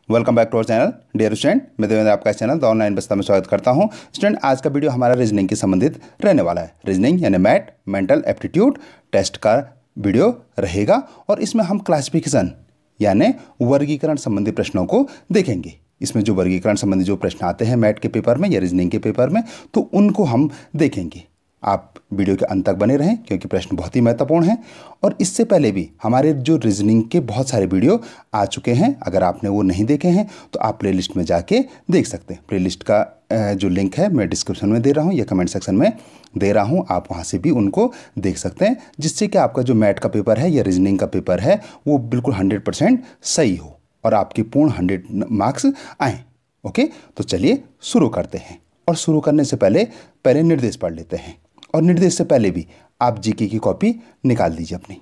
Welcome back to our channel dear student. मैं देवेंद्र आपका इस चैनल द ऑनलाइन व्यवस्था में स्वागत करता हूं। स्टूडेंट, आज का वीडियो हमारा रीजनिंग के संबंधित रहने वाला है। रीजनिंग यानी मैथ मेंटल एप्टीट्यूड टेस्ट का वीडियो रहेगा और इसमें हम क्लासिफिकेशन यानी वर्गीकरण संबंधी प्रश्नों को देखेंगे। इसमें जो वर्गीकरण संबंधी जो प्रश्न आते हैं मैथ के पेपर में या रीजनिंग के पेपर में, तो उनको हम देखेंगे। आप वीडियो के अंत तक बने रहें क्योंकि प्रश्न बहुत ही महत्वपूर्ण हैं। और इससे पहले भी हमारे जो रीजनिंग के बहुत सारे वीडियो आ चुके हैं, अगर आपने वो नहीं देखे हैं तो आप प्लेलिस्ट में जाके देख सकते हैं। प्लेलिस्ट का जो लिंक है मैं डिस्क्रिप्शन में दे रहा हूँ या कमेंट सेक्शन में दे रहा हूँ, आप वहाँ से भी उनको देख सकते हैं, जिससे कि आपका जो मैथ का पेपर है या रीजनिंग का पेपर है वो बिल्कुल 100% सही हो और आपके पूर्ण 100 मार्क्स आएँ। ओके, तो चलिए शुरू करते हैं। और शुरू करने से पहले निर्देश पढ़ लेते हैं। और निर्देश से पहले भी आप जीके की कॉपी निकाल दीजिए अपनी,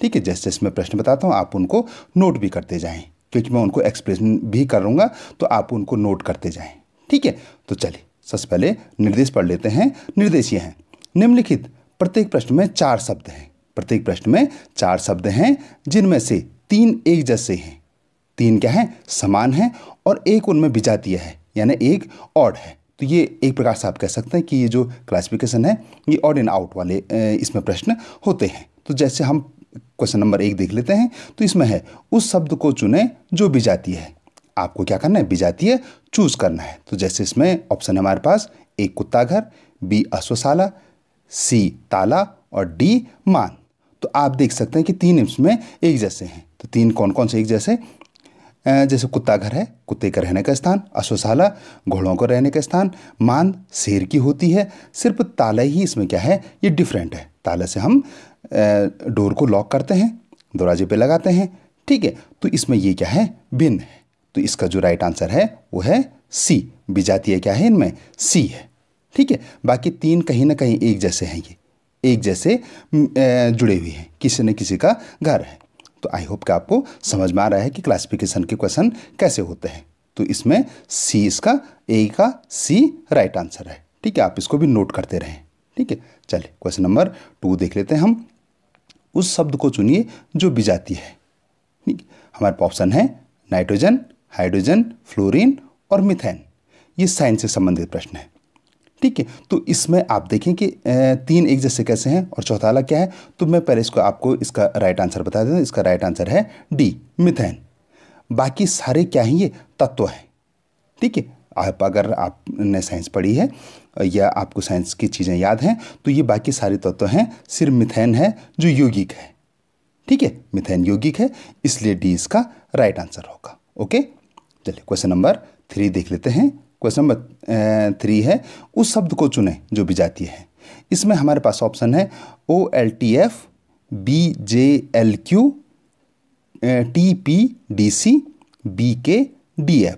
ठीक है। जैसे जैसे मैं प्रश्न बताता हूँ आप उनको नोट भी करते जाएं, क्योंकि मैं उनको एक्सप्लेन भी करूँगा तो आप उनको नोट करते जाएं, ठीक है। तो चलिए सबसे पहले निर्देश पढ़ लेते हैं। निर्देश ये हैं, निम्नलिखित प्रत्येक प्रश्न में 4 शब्द हैं। प्रत्येक प्रश्न में 4 शब्द हैं, जिनमें से 3 एक जैसे हैं, 3 क्या हैं, समान हैं, और एक उनमें विजातीय है यानी एक ऑड है। तो ये एक प्रकार से आप कह सकते हैं कि ये जो क्लासिफिकेशन है ये ऑड एंड आउट वाले इसमें प्रश्न होते हैं। तो जैसे हम क्वेश्चन नंबर 1 देख लेते हैं। तो इसमें है, उस शब्द को चुने जो विजातीय है। आपको क्या करना है, विजातीय चूज करना है। तो जैसे इसमें ऑप्शन है हमारे पास, ए कुत्ता घर, बी अश्वशाला, सी ताला और डी मान। तो आप देख सकते हैं कि 3 इसमें एक जैसे हैं। तो 3 कौन कौन से एक जैसे, जैसे कुत्ता घर है, कुत्ते का रहने का स्थान, अश्वशाला घोड़ों को रहने का स्थान, मान शेर की होती है। सिर्फ ताला ही इसमें क्या है, ये डिफरेंट है। ताला से हम डोर को लॉक करते हैं, दरवाजे पे लगाते हैं, ठीक है। तो इसमें ये क्या है, भिन्न है। तो इसका जो राइट आंसर है वो है सी। विजातीय क्या है इनमें, सी है, ठीक है। बाकी 3 कहीं ना कहीं एक जैसे हैं, ये एक जैसे जुड़े हुए हैं, किसी न किसी का घर है। तो आई होप कि आपको समझ में आ रहा है कि क्लासिफिकेशन के क्वेश्चन कैसे होते हैं। तो इसमें सी, इसका ए का सी राइट आंसर है, ठीक है। आप इसको भी नोट करते रहें, ठीक है। चलिए क्वेश्चन नंबर 2 देख लेते हैं हम। उस शब्द को चुनिए जो विजातीय है, ठीक। हमारे पास ऑप्शन है नाइट्रोजन, हाइड्रोजन, फ्लोरीन और मीथेन। ये साइंस से संबंधित प्रश्न है, ठीक है। तो इसमें आप देखें कि 3 एक जैसे कैसे हैं और चौथा वाला क्या है। तो मैं पहले इसको आपको इसका राइट आंसर बता देता हूँ। इसका राइट आंसर है डी, मीथेन। बाकी सारे क्या हैं, ये तत्व हैं, ठीक है। आप अगर आपने साइंस पढ़ी है या आपको साइंस की चीज़ें याद हैं तो ये बाकी सारे तत्व हैं, सिर्फ मीथेन है जो यौगिक है, ठीक है। मीथेन यौगिक है, इसलिए डी इसका राइट आंसर होगा। ओके, चलिए क्वेश्चन नंबर 3 देख लेते हैं। क्वेश्चन नंबर 3 है, उस शब्द को चुने जो विजातीय है। इसमें हमारे पास ऑप्शन है OLTF, BJLQ, TPDC, BKDF।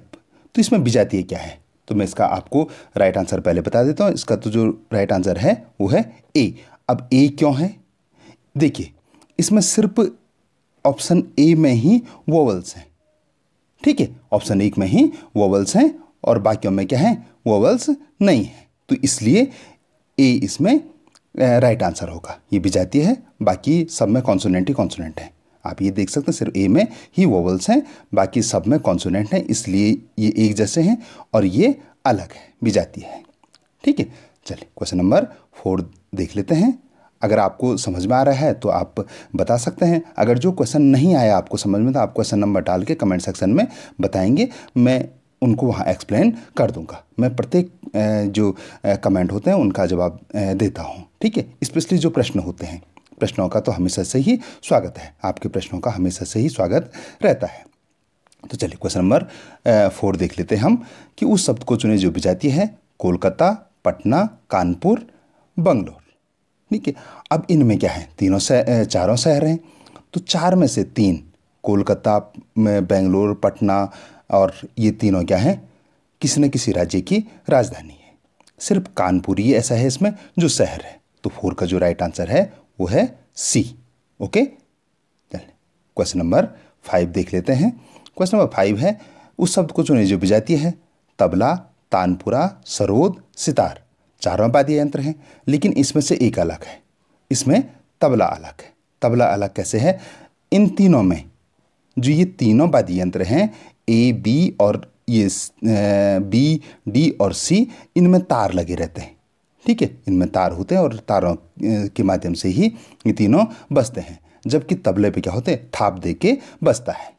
तो इसमें विजातीय क्या है, तो मैं इसका आपको राइट आंसर पहले बता देता हूँ। इसका तो जो राइट आंसर है वो है ए। अब ए क्यों है, देखिए इसमें सिर्फ ऑप्शन ए में ही वोवल्स हैं, ठीक है। ऑप्शन 1 में ही वोवल्स हैं और बाकियों में क्या है, वोवल्स नहीं है। तो इसलिए ए इसमें राइट आंसर होगा। ये विजातीय है, बाकी सब में कॉन्सोनेंट ही कॉन्सोनेंट है। आप ये देख सकते हैं सिर्फ ए में ही वोवल्स हैं, बाकी सब में कॉन्सोनेंट हैं, इसलिए ये एक जैसे हैं और ये अलग है, विजातीय है, ठीक है। चलिए क्वेश्चन नंबर 4 देख लेते हैं। अगर आपको समझ में आ रहा है तो आप बता सकते हैं। अगर जो क्वेश्चन नहीं आया आपको समझ में तो आप क्वेश्चन नंबर डाल के कमेंट सेक्शन में बताएंगे, मैं उनको वहाँ एक्सप्लेन कर दूंगा। मैं प्रत्येक जो कमेंट होते हैं उनका जवाब देता हूँ, ठीक है। स्पेशली जो प्रश्न होते हैं, प्रश्नों का तो हमेशा से ही स्वागत है, आपके प्रश्नों का हमेशा से ही स्वागत रहता है। तो चलिए क्वेश्चन नंबर 4 देख लेते हैं हम कि उस शब्द को चुने जो विजातीय है। कोलकाता, पटना, कानपुर, बंगलोर, ठीक है। अब इनमें क्या है, चारों शहर हैं। तो 4 में से 3 कोलकाता में, बेंगलोर, पटना और ये तीनों क्या है, किसी न किसी राज्य की राजधानी है। सिर्फ कानपुर ही ऐसा है इसमें जो शहर है। तो 4 का जो राइट आंसर है वो है सी। ओके, चलिए क्वेश्चन नंबर 5 देख लेते हैं। क्वेश्चन नंबर 5 है, उस शब्द को चुने जो विजातीय है। तबला, तानपुरा, सरोद, सितार। चारों वाद्य यंत्र हैं, लेकिन इसमें से एक अलग है। इसमें तबला अलग है। तबला अलग कैसे है, इन तीनों में जो ये तीनों वाद्य यंत्र हैं, ए बी और ये बी डी और सी, इनमें तार लगे रहते हैं। ठीक है, इनमें तार होते हैं और तारों के माध्यम से ही ये तीनों बजते हैं, जबकि तबले पे क्या होते हैं, थाप दे के बजता है।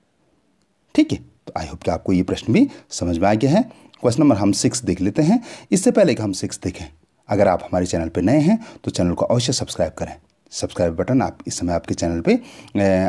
ठीक है, तो आई होप कि आपको ये प्रश्न भी समझ में आ गया है। क्वेश्चन नंबर हम 6 देख लेते हैं। इससे पहले कि हम 6 देखें, अगर आप हमारे चैनल पर नए हैं तो चैनल को अवश्य सब्सक्राइब करें। सब्सक्राइब बटन आप इस समय आपके चैनल पे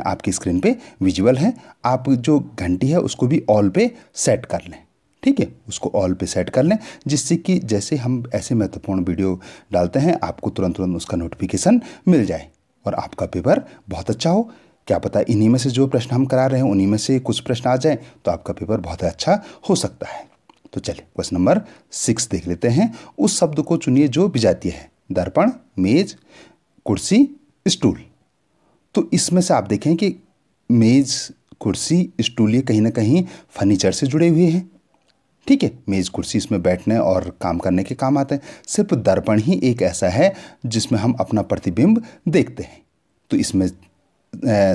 आपकी स्क्रीन पे विजुअल है। आप जो घंटी है उसको भी ऑल पे सेट कर लें। ठीक है, उसको ऑल पे सेट कर लें, जिससे कि जैसे हम ऐसे महत्वपूर्ण वीडियो डालते हैं आपको तुरंत उसका नोटिफिकेशन मिल जाए और आपका पेपर बहुत अच्छा हो। क्या पता इन्हीं में से जो प्रश्न हम करा रहे हैं उन्हीं में से कुछ प्रश्न आ जाए तो आपका पेपर बहुत अच्छा हो सकता है। तो चलिए क्वेश्चन नंबर 6 देख लेते हैं। उस शब्द को चुनिए जो विजातीय है। दर्पण, मेज, कुर्सी, स्टूल। तो इसमें से आप देखें कि मेज, कुर्सी, स्टूल ये कहीं ना कहीं फर्नीचर से जुड़े हुए हैं। ठीक है, मेज कुर्सी इसमें बैठने और काम करने के काम आते हैं। सिर्फ दर्पण ही एक ऐसा है जिसमें हम अपना प्रतिबिंब देखते हैं। तो इसमें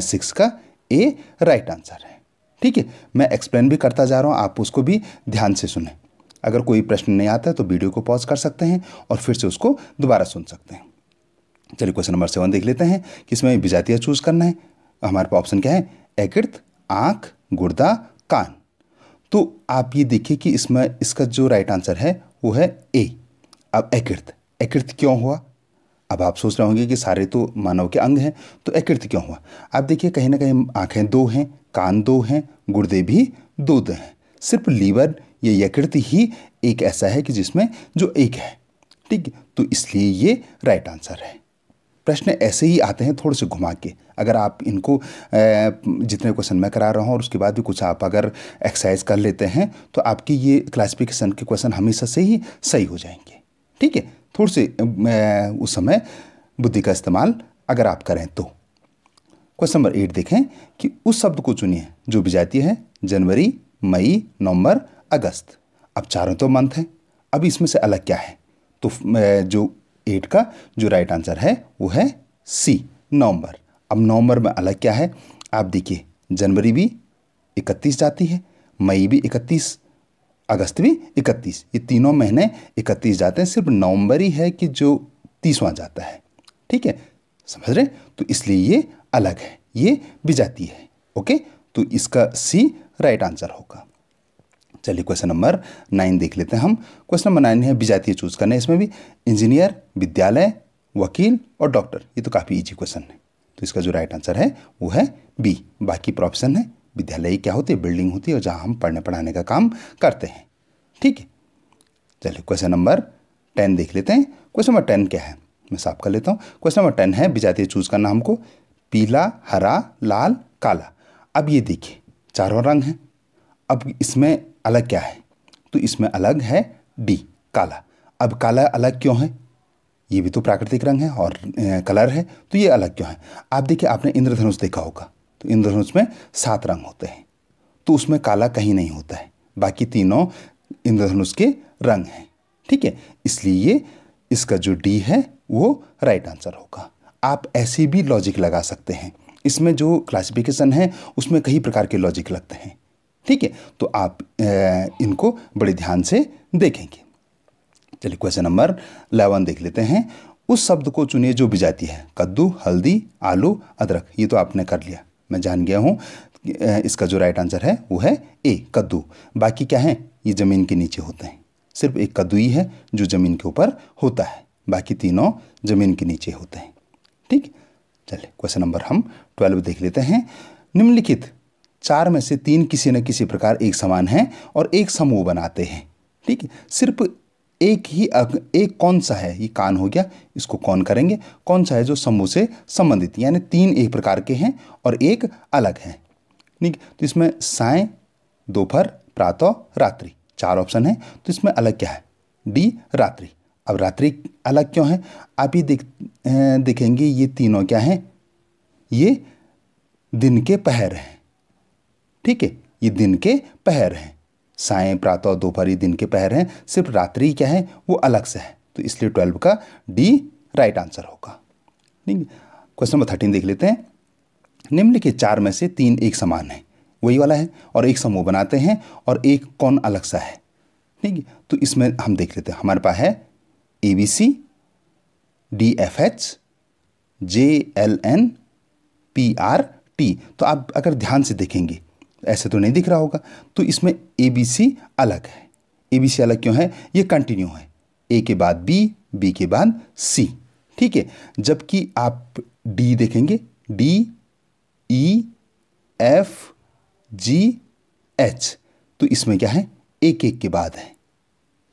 6 का ए राइट आंसर है। ठीक है, मैं एक्सप्लेन भी करता जा रहा हूँ, आप उसको भी ध्यान से सुनें। अगर कोई प्रश्न नहीं आता है तो वीडियो को पॉज कर सकते हैं और फिर से उसको दोबारा सुन सकते हैं। चलिए क्वेश्चन नंबर 7 देख लेते हैं कि इसमें विजातीय चूज करना है। हमारे पास ऑप्शन क्या है, यकृत, आँख, गुर्दा, कान। तो आप ये देखिए कि इसमें इसका जो राइट आंसर है वो है ए। अब यकृत, यकृत क्यों हुआ? अब आप सोच रहे होंगे कि सारे तो मानव के अंग हैं, तो यकृत क्यों हुआ? आप देखिए कहीं ना कहीं आँखें 2 हैं, कान 2 हैं, गुर्दे भी 2 हैं। सिर्फ लीवर या यकृत ही एक ऐसा है कि जिसमें जो एक है। ठीक है, तो इसलिए ये राइट आंसर है। प्रश्न ऐसे ही आते हैं थोड़े से घुमा के। अगर आप इनको जितने क्वेश्चन मैं करा रहा हूँ और उसके बाद भी कुछ आप अगर एक्सरसाइज कर लेते हैं तो आपकी ये क्लासिफिकेशन के क्वेश्चन हमेशा से ही सही हो जाएंगे। ठीक है, थोड़े से उस समय बुद्धि का इस्तेमाल अगर आप करें तो। क्वेश्चन नंबर 8 देखें कि उस शब्द को चुनिए जो विजातीय है। जनवरी, मई, नवंबर, अगस्त। अब चारों तो मंथ हैं, अब इसमें से अलग क्या है? तो जो 8 का जो राइट आंसर है वो है सी, नवंबर। अब नवंबर में अलग क्या है? आप देखिए, जनवरी भी 31 जाती है, मई भी 31, अगस्त भी 31, ये तीनों महीने 31 जाते हैं। सिर्फ नवंबर ही है कि जो 30वां जाता है। ठीक है, समझ रहे? तो इसलिए ये अलग है, ये विजातीय है। ओके, तो इसका सी राइट आंसर होगा। चलिए क्वेश्चन नंबर 9 देख लेते हैं हम। क्वेश्चन नंबर 9 है विजातीय चूज करना है। इसमें भी इंजीनियर, विद्यालय, वकील और डॉक्टर। ये तो काफ़ी इजी क्वेश्चन है, तो इसका जो राइट आंसर है वो है बी। बाकी प्रोफेशन है। विद्यालय क्या होती है? बिल्डिंग होती है और जहाँ हम पढ़ने पढ़ाने का काम करते हैं। ठीक है, चलिए क्वेश्चन नंबर 10 देख लेते हैं। क्वेश्चन नंबर 10 क्या है, मैं साफ कर लेता हूँ। क्वेश्चन नंबर 10 है विजातीय चूज करना हमको। पीला, हरा, लाल, काला। अब ये देखिए चारों रंग हैं। अब इसमें अलग क्या है? तो इसमें अलग है डी, काला। अब काला अलग क्यों है? ये भी तो प्राकृतिक रंग है और कलर है, तो ये अलग क्यों है? आप देखिए, आपने इंद्रधनुष देखा होगा, तो इंद्रधनुष में 7 रंग होते हैं, तो उसमें काला कहीं नहीं होता है। बाकी तीनों इंद्रधनुष के रंग हैं। ठीक है, इसलिए ये इसका जो डी है वो राइट आंसर होगा। आप ऐसे भी लॉजिक लगा सकते हैं। इसमें जो क्लासिफिकेशन है उसमें कई प्रकार के लॉजिक लगते हैं। ठीक है, तो आप इनको बड़े ध्यान से देखेंगे। चलिए क्वेश्चन नंबर 11 देख लेते हैं। उस शब्द को चुनिए जो विजातीय है। कद्दू, हल्दी, आलू, अदरक। ये तो आपने कर लिया, मैं जान गया हूँ। इसका जो राइट आंसर है वो है ए, कद्दू। बाकी क्या है? ये ज़मीन के नीचे होते हैं। सिर्फ एक कद्दू ही है जो ज़मीन के ऊपर होता है, बाकी तीनों ज़मीन के नीचे होते हैं। ठीक, चलिए क्वेश्चन नंबर हम 12 देख लेते हैं। निम्नलिखित 4 में से 3 किसी न किसी प्रकार एक समान हैं और एक समूह बनाते हैं। ठीक है, सिर्फ एक कौन सा है? ये कान हो गया, इसको कौन करेंगे? कौन सा है जो समूह से संबंधित, यानी 3 एक प्रकार के हैं और एक अलग है। ठीक, तो इसमें साय, दोपहर, प्रातः, रात्रि, 4 ऑप्शन है। तो इसमें अलग क्या है? डी, रात्रि। अब रात्रि अलग क्यों है? आप ये देखेंगे ये तीनों क्या हैं? ये दिन के पहर हैं। ठीक है, ये दिन के पहर हैं। साय, प्रातः, दोपहर ये दिन के पहर हैं। सिर्फ रात्रि क्या है? वो अलग से है। तो इसलिए 12 का डी राइट आंसर होगा। ठीक है, क्वेश्चन नंबर 13 देख लेते हैं। निम्नलिखित 4 में से 3 एक समान है। वही वाला है, और एक समूह बनाते हैं और एक कौन अलग सा है। ठीक है, तो इसमें हम देख लेते हैं। हमारे पास है ABC, DFH, JLN, PRT। तो आप अगर ध्यान से देखेंगे, ऐसे तो नहीं दिख रहा होगा, तो इसमें ABC अलग है। ABC अलग क्यों है? ये कंटिन्यू है, A के बाद B, B के बाद C। ठीक है, जबकि आप D देखेंगे, D, E, F, G, H, तो इसमें क्या है? एक एक के बाद है।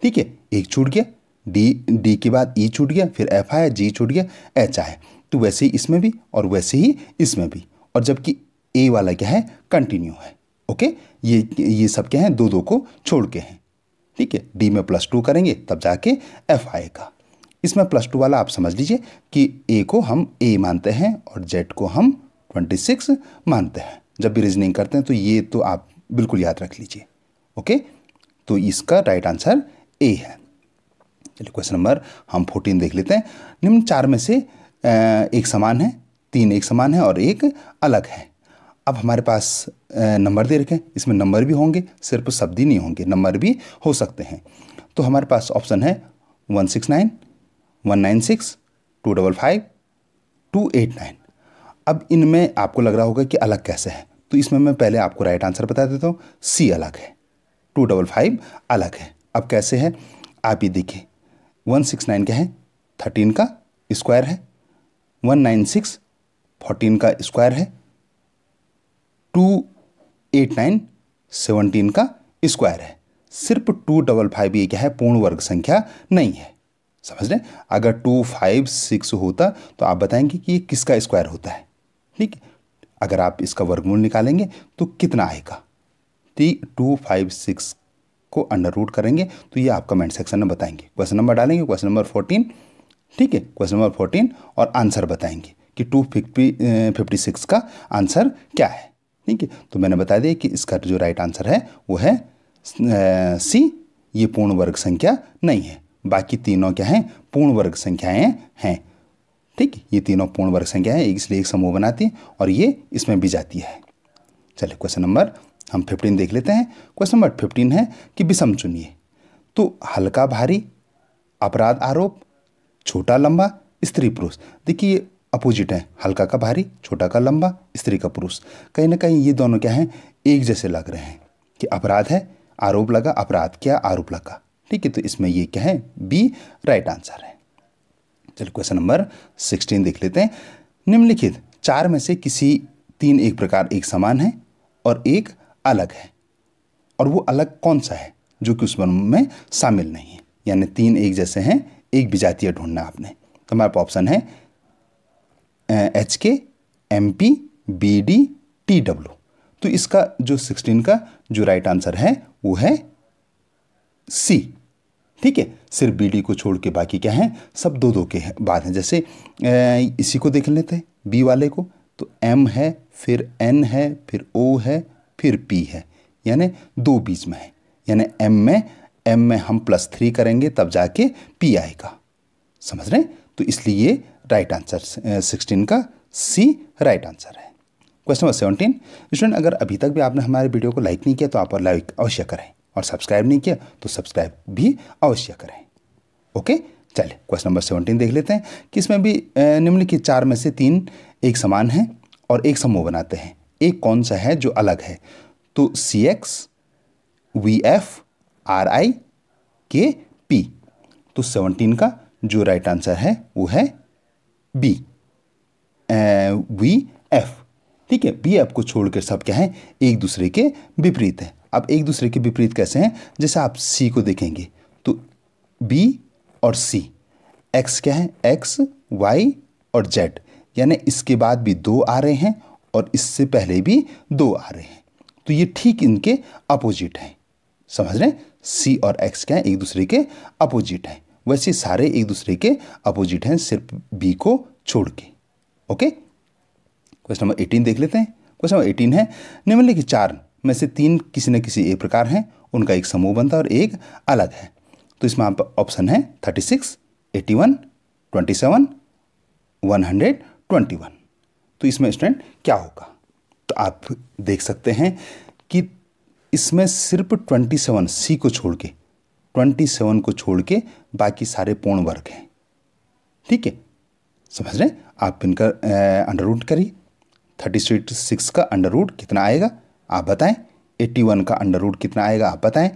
ठीक है, एक छूट गया, D के बाद E छूट गया, फिर F आया, G छूट गया, H आया। तो वैसे ही इसमें भी और वैसे ही इसमें भी। और जबकि A वाला क्या है? कंटिन्यू है। ओके, ये सब क्या है? दो दो को छोड़ के हैं। ठीक है, D में +2 करेंगे तब जाके F आएगा। इसमें +2 वाला आप समझ लीजिए कि A को हम A मानते हैं और Z को हम 26 मानते हैं। जब भी रीजनिंग करते हैं तो ये तो आप बिल्कुल याद रख लीजिए। ओके, तो इसका राइट आंसर A है। चलिए क्वेश्चन नंबर हम 14 देख लेते हैं। निम्न 4 में से एक समान है, 3 एक समान है और एक अलग है। अब हमारे पास नंबर दे रखे हैं, इसमें नंबर भी होंगे, सिर्फ शब्द ही नहीं होंगे, नंबर भी हो सकते हैं। तो हमारे पास ऑप्शन है 169, 196, 255, 289। अब इनमें आपको लग रहा होगा कि अलग कैसे है, तो इसमें मैं पहले आपको राइट आंसर बता देता हूँ। C अलग है, 255 अलग है। अब कैसे है आप ये देखिए, 169 क्या है? 13 का स्क्वायर है, 196 14 का स्क्वायर है, 289 17 का स्क्वायर है। सिर्फ 255 ये क्या है? पूर्ण वर्ग संख्या नहीं है। समझ रहे? अगर 256 होता तो आप बताएंगे कि ये किसका स्क्वायर होता है। ठीक है, अगर आप इसका वर्गमूल निकालेंगे तो कितना आएगा? 256 को अंडर रूट करेंगे तो ये आप कमेंट सेक्शन में बताएंगे। क्वेश्चन नंबर डालेंगे, क्वेश्चन नंबर 14। ठीक है, क्वेश्चन नंबर 14 और आंसर बताएंगे कि 256 का आंसर क्या है। ठीक है, तो मैंने बता दिया कि इसका जो राइट आंसर है वो है C। ये पूर्ण वर्ग संख्या नहीं है, बाकी तीनों क्या हैं? पूर्ण वर्ग संख्याएं हैं। ठीक है, ये तीनों पूर्ण वर्ग संख्या है, इसलिए एक समूह बनाती है और ये इसमें भी जाती है। चलिए क्वेश्चन नंबर हम 15 देख लेते हैं। क्वेश्चन नंबर 15 है कि विषम चुनिए। तो हल्का भारी, अपराध आरोप, छोटा लंबा, स्त्री पुरुष। देखिए ये अपोजिट है, हल्का का भारी, छोटा का लंबा, स्त्री का पुरुष। कहीं ना कहीं ये दोनों क्या हैं? एक जैसे लग रहे हैं कि अपराध है, आरोप लगा, अपराध किया, आरोप लगा। ठीक है, तो इसमें ये क्या है? B राइट आंसर है। चलिए क्वेश्चन नंबर 16 देख लेते हैं। निम्नलिखित 4 में से किसी 3 एक प्रकार एक समान है और एक अलग है, और वो अलग कौन सा है जो कि उस वर्ग में शामिल नहीं है? यानी 3 एक जैसे हैं, एक विजातीय ढूंढना आपने। तो हमारे पास ऑप्शन है HK, MP, BD, TW। तो इसका जो 16 का जो राइट आंसर है वो है C। ठीक है, सिर्फ BD को छोड़ के बाकी क्या है? सब दो दो के बाद हैं। जैसे इसी को देख लेते हैं, B वाले को, तो M है, फिर N है, फिर O है, फिर P है, यानी 2 बीच में है। यानी M में हम +3 करेंगे तब जाके P आएगा। समझ रहे हैं? तो इसलिए राइट आंसर 16 का C राइट आंसर है। Question number 17। स्टूडेंट, अगर अभी तक भी आपने हमारे वीडियो को लाइक नहीं किया तो आप लाइक अवश्य करें, और सब्सक्राइब नहीं किया तो सब्सक्राइब भी अवश्य करें। ओके, चलिए क्वेश्चन नंबर 17 देख लेते हैं कि इसमें भी निम्नलिखित 4 में से 3 एक समान हैं और एक समूह बनाते हैं। एक कौन सा है जो अलग है? तो CX, VF, RI, KP। तो 17 का जो राइट आंसर है वो है B, VF। ठीक है, BF को छोड़कर सब क्या है? एक दूसरे के विपरीत है। अब एक दूसरे के विपरीत कैसे हैं? जैसे आप C को देखेंगे तो B और C, X क्या है? X, Y और Z, यानी इसके बाद भी 2 आ रहे हैं और इससे पहले भी 2 आ रहे हैं। तो ये ठीक इनके अपोजिट हैं। समझ रहे हैं? C और X क्या है? एक दूसरे के अपोजिट हैं। वैसे सारे एक दूसरे के अपोजिट हैं, सिर्फ B को छोड़ के। ओके, क्वेश्चन नंबर 18 देख लेते हैं। क्वेश्चन नंबर 18 है, निम्नलिखित 4 में से 3 किसी न किसी एक प्रकार हैं, उनका एक समूह बनता है और एक अलग है। तो इसमें आप ऑप्शन है 36, 81, 27, 121। तो इसमें स्टूडेंट क्या होगा? तो आप देख सकते हैं कि इसमें सिर्फ 27 सी को छोड़ के 27 को छोड़ के बाकी सारे पूर्ण वर्ग हैं। ठीक है, समझ रहे हैं आप? इनका अंडर रूट करिए। 36 का अंडर रूट कितना आएगा आप बताएं। 81 का अंडर रूट कितना आएगा आप बताएं।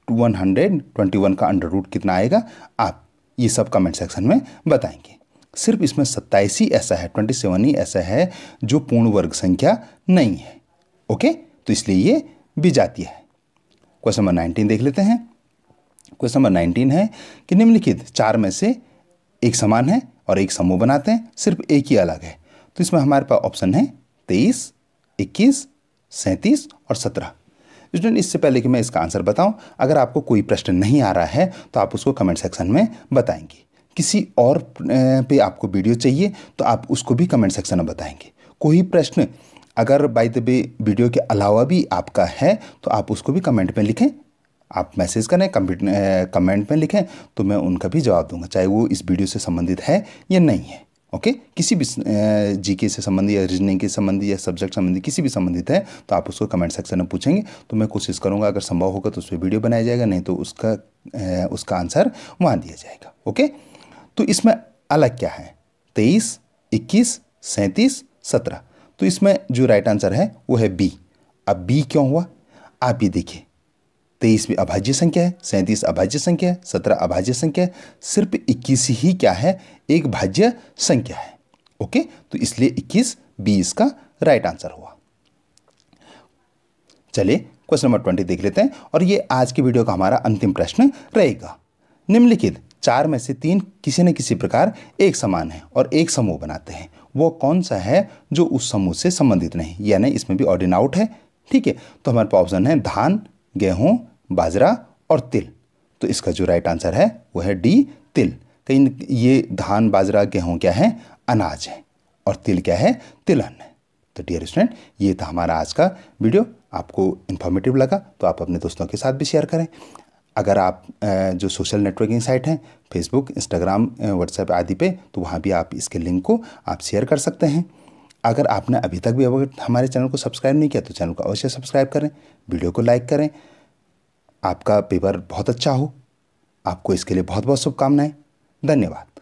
121 का अंडर रूट कितना आएगा आप ये सब कमेंट सेक्शन में बताएंगे। सिर्फ इसमें 27 ही ऐसा है, 27 ही ऐसा है जो पूर्ण वर्ग संख्या नहीं है। ओके, तो इसलिए ये विजातीय है। क्वेश्चन नंबर 19 देख लेते हैं। क्वेश्चन नंबर 19 है कि निम्नलिखित 4 में से एक समान है और एक समूह बनाते हैं, सिर्फ एक ही अलग है। तो इसमें हमारे पास ऑप्शन है 23, 21, 37 और 17। स्टूडेंट, इससे पहले कि मैं इसका आंसर बताऊं, अगर आपको कोई प्रश्न नहीं आ रहा है तो आप उसको कमेंट सेक्शन में बताएंगे। किसी और पे आपको वीडियो चाहिए तो आप उसको भी कमेंट सेक्शन में बताएंगे। कोई प्रश्न अगर बाय द वे वीडियो के अलावा भी आपका है तो आप उसको भी कमेंट में लिखें। आप मैसेज करें, कमेंट में लिखें तो मैं उनका भी जवाब दूंगा, चाहे वो इस वीडियो से संबंधित है या नहीं है। ओके, किसी भी जीके से संबंधित या रीजनिंग के संबंधित या सब्जेक्ट संबंधित किसी भी संबंधित है तो आप उसको कमेंट सेक्शन में पूछेंगे तो मैं कोशिश करूंगा, अगर संभव होगा तो उस पर वीडियो बनाया जाएगा, नहीं तो उसका आंसर वहाँ दिया जाएगा। ओके, तो इसमें अलग क्या है? 23, 21, 37, 17। तो इसमें जो राइट आंसर है वो है बी। अब बी क्यों हुआ आप ये देखिए। 23 भी अभाज्य संख्या है, 37 अभाज्य संख्या है, 17 अभाज्य संख्या है, सिर्फ 21 ही क्या है? एक भाज्य संख्या है। ओके, तो इसलिए 21 बी इसका राइट आंसर हुआ। चलिए क्वेश्चन नंबर 20 देख लेते हैं और ये आज की वीडियो का हमारा अंतिम प्रश्न रहेगा। निम्नलिखित 4 में से 3 किसी न किसी प्रकार एक समान है और एक समूह बनाते हैं, वो कौन सा है जो उस समूह से संबंधित नहीं? यानी इसमें भी ऑड इन आउट है। ठीक है, तो हमारे पास ऑप्शन है धान, गेहूं, बाजरा और तिल। तो इसका जो राइट आंसर है वो है डी, तिल। कहीं ये धान, बाजरा, गेहूं क्या है? अनाज है, और तिल क्या है? तिलहन है। तो डियर स्टूडेंट, ये था हमारा आज का वीडियो। आपको इन्फॉर्मेटिव लगा तो आप अपने दोस्तों के साथ भी शेयर करें। अगर आप जो सोशल नेटवर्किंग साइट हैं, फेसबुक, इंस्टाग्राम, व्हाट्सएप आदि पे, तो वहाँ भी आप इसके लिंक को आप शेयर कर सकते हैं। अगर आपने अभी तक भी हमारे चैनल को सब्सक्राइब नहीं किया तो चैनल को अवश्य सब्सक्राइब करें, वीडियो को लाइक करें। आपका पेपर बहुत अच्छा हो। आपको इसके लिए बहुत बहुत शुभकामनाएं। धन्यवाद।